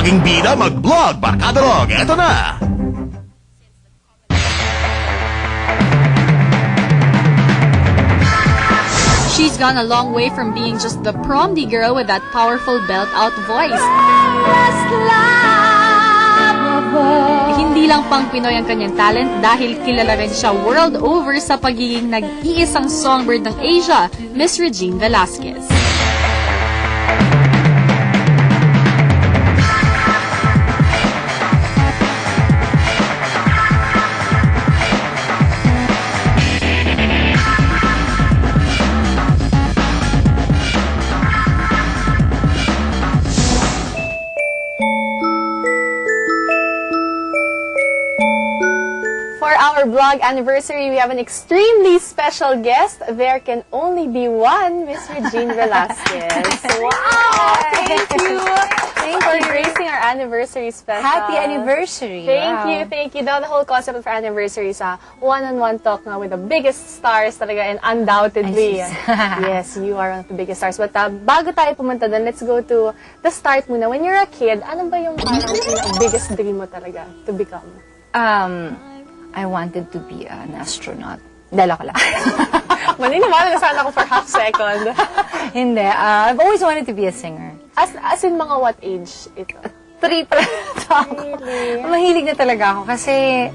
maging bida, mag-vlog, barkada log. Eto na! She's gone a long way from being just the prom-d girl with that powerful belt-out voice. Hindi lang pang Pinoy ang kanyang talent dahil kilala rin siya world over sa pagiging nag-iisang songbird ng Asia, Miss Regine Velasquez. For our vlog anniversary, we have an extremely special guest. There can only be one, Miss Regine Velasquez. Wow! Thank you! Thank you for gracing our anniversary special. Happy anniversary! Thank you. The whole concept of our anniversary is a one-on-one talk na with the biggest stars talaga, and undoubtedly, yes, you are one of the biggest stars. But bago tayo pumunta doon, let's go to the start muna. When you're a kid, ano ba yung parang biggest dream mo talaga to become? I wanted to be an astronaut. Dala ko lang. Maniniwala na sana ako for half second. Hindi. I've always wanted to be a singer. As in mga what age ito? 3 pa lang ako. Really? Mahilig na talaga ako kasi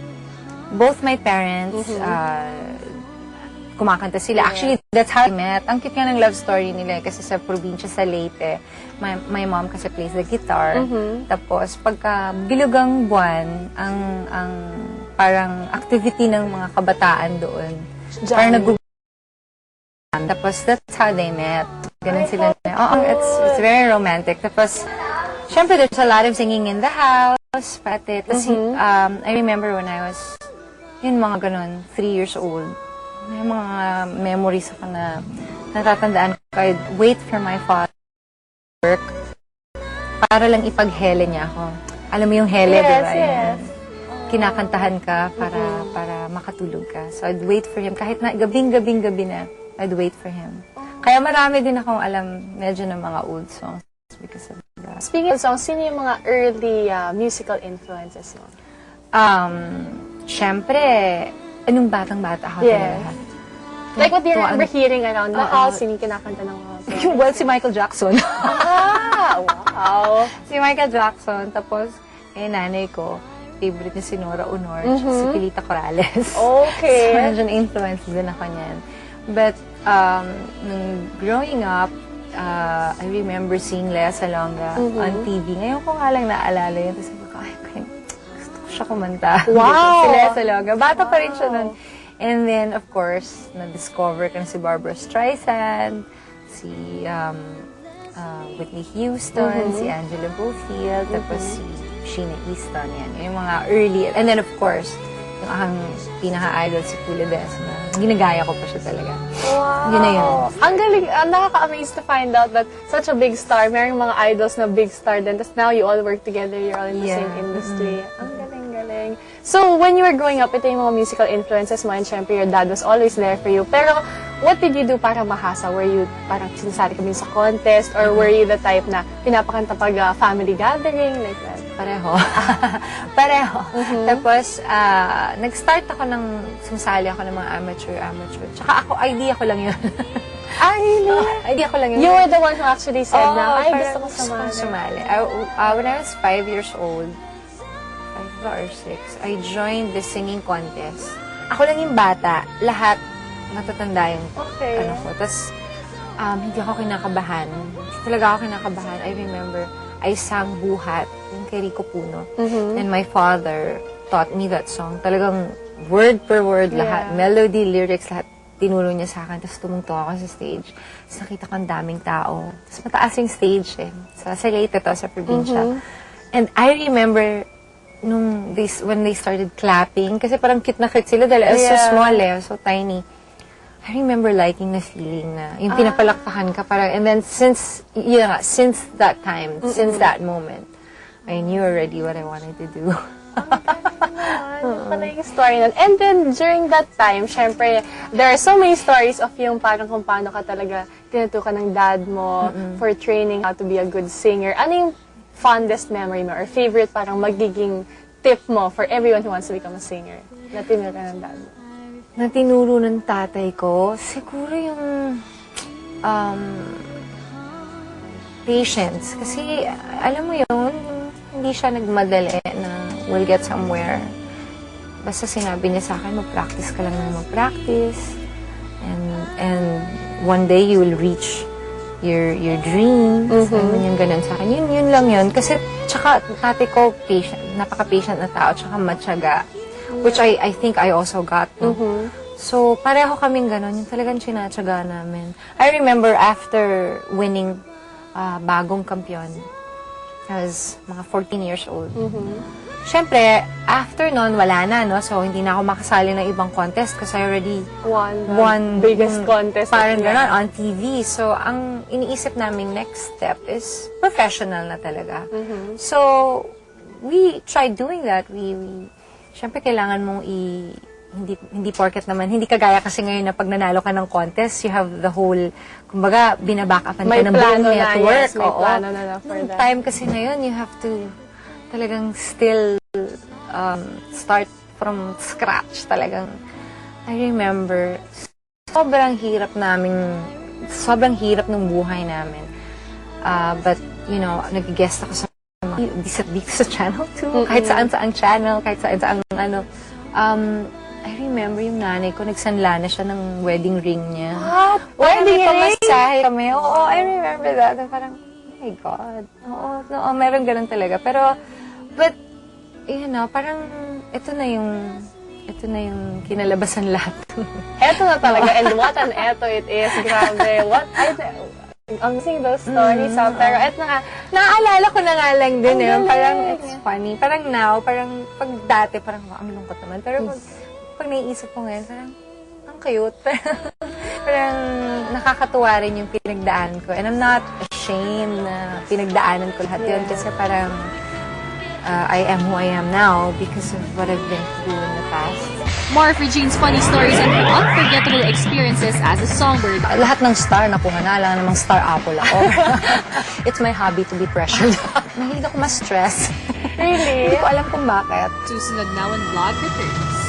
both my parents, kumakanta sila. Actually, that's how I met. Ang cute nga ng love story nila kasi sa probinsya sa Leyte. My mom kasi plays the guitar. Tapos, pagka bilugang buwan, ang parang activity ng mga kabataan doon. Parang tapos, that's how they met. Ganun sila. It's very romantic. Tapos, syempre, there's a lot of singing in the house. Pati. Tapos, I remember when I was, mga ganun, 3 years old. May mga memories ako na natatandaan ko. I'd wait for my father to work para lang ipaghele niya ako. Alam mo yung hele, di ba? Yes. Kinakantahan ka para makatulog ka. So I'd wait for him. Kahit na gabi na, I'd wait for him. Kaya marami din akong alam medyo ng mga old songs because of that. Speaking of songs, sino yung mga early musical influences mo? Syempre, anong batang-bata ako talaga. Like what do you remember hearing around the house? Sino yung kinakanta ng house? Well, si Michael Jackson. Wow! Si Michael Jackson. Tapos, nanay ko, favorite niya si Nora Honor, si Pilita Corrales. Okay. So, medyo na-influence din ako niyan. But, nung growing up, I remember seeing Lea Salonga on TV. Ngayon ko nga lang naalala yun. Tapos sabi ko, gusto ko siya kumanta. Wow! Si Lea Salonga. Bata pa rin siya nun. And then, of course, na-discover ka na si Barbara Streisand, si Whitney Houston, si Angela Bofield, tapos si Sheena Easton. Yan. Yung mga early. And then, of course, yung aking pinaka-idol si Pula Desma. Ginagaya ko pa siya talaga. Wow! Yun na yun. Ang galing, nakaka-amaze to find out that such a big star, mayroong mga idols na big star din, tapos now you all work together, you're all in the same industry. Ang galing. So, when you were growing up, ito yung mga musical influences mo, and syempre your dad was always there for you. Pero, what did you do para mahasa? Were you parang sinasali kami sa contest, or were you the type na pinapakanta pag family gathering, like that? Pareho. Tapos, nag-start ako sumasali ako ng mga amateur. Tsaka idea ko lang yun. Really? Idea ko lang yun. You were the one who actually said na, gusto ko sumali. When I was 5 years old, 5 or 6, I joined the singing contest. Ako lang yung bata, lahat natatanda yung ano ko. Tapos, hindi ako kinakabahan. Hindi talaga ako kinakabahan. I remember, I sang Buhat, yung kay Rico Puno. And my father taught me that song. Talagang word per word lahat. Melody, lyrics, lahat. Tinulong niya sa akin. Tapos tumungto ako sa stage. Tapos nakita ko ang daming tao. Tapos mataas yung stage eh. Sa Leyte to, sa probinsya. And I remember, when they started clapping, kasi parang cute na cute sila dahil I was so small so tiny. I remember liking the feeling na yung pinapalakpakan ka parang, and then since that time, since that moment, I knew already what I wanted to do. Yung pala yung story nun. And then, during that time, syempre, there are so many stories of yung parang kung paano ka talaga tinutukan ng dad mo for training how to be a good singer. Ano yung fondest memory mo or favorite parang magiging tip mo for everyone who wants to become a singer na tinuro ka ng dad mo? Na tinuro ng tatay ko, siguro yung patience. Kasi, alam mo yun, hindi siya nagmadali na we'll get somewhere. Basta sinabi niya sa akin, mag-practice ka lang ng mag-practice. And one day you will reach your dreams. Ano yung ganun sa akin. Yun lang yun. Kasi, tsaka, tatay ko, patient, napaka-patient na tao, tsaka matyaga. Which I think I also got. No? So, pareho kaming ganun. Yung talagang sinatyaga namin. I remember after winning bagong kampiyon, I was mga 14 years old. Siyempre, after nun, wala na, no? So, hindi na ako makasali ng ibang contest kasi I already won biggest contest. Parang gano'n, on TV. So, ang iniisip naming next step is professional na talaga. So, we tried doing that. Siyempre, kailangan mong hindi porket naman, hindi kagaya kasi ngayon na pag nanalo ka ng contest, you have the whole, kumbaga, binabackupan ka ng buong network. May plano na for that. Time kasi na yun, you have to talagang still start from scratch. Talagang, I remember, sobrang hirap ng buhay namin. But, you know, nag-guest ako sa dito sa Channel 2, kahit saan-saan channel, kahit saan-saan ano. I remember yung nanay ko, nagsanla na siya ng wedding ring niya. What? Wedding ring? pamasahe kami. Oo, I remember that. Parang, oh my God. Oo, meron ganun talaga. Pero, but, you know, parang, ito na yung kinalabasan lahat. Eto na talaga. And what an eto it is. Grabe. I'm seeing those stories pero eto na, Naaalala ko na nga lang din eh. galing. Parang, it's funny. Parang now, parang pag dati, parang, ang lungkot naman. Pero pag naiisip ko ngayon, parang, ang cute. Parang nakakatuwa rin yung pinagdaan ko. And I'm not ashamed na pinagdaanan ko lahat yun. Kasi parang, I am who I am now because of what I've been through in the past. More of Regine's funny stories and her unforgettable experiences as a songbird. Lahat ng star nakuha na, alam namang star apple ako. It's my hobby to be pressured. Mahilig ako ma-stress. really? Hindi ko alam kung bakit. Susunod na when vlog returns.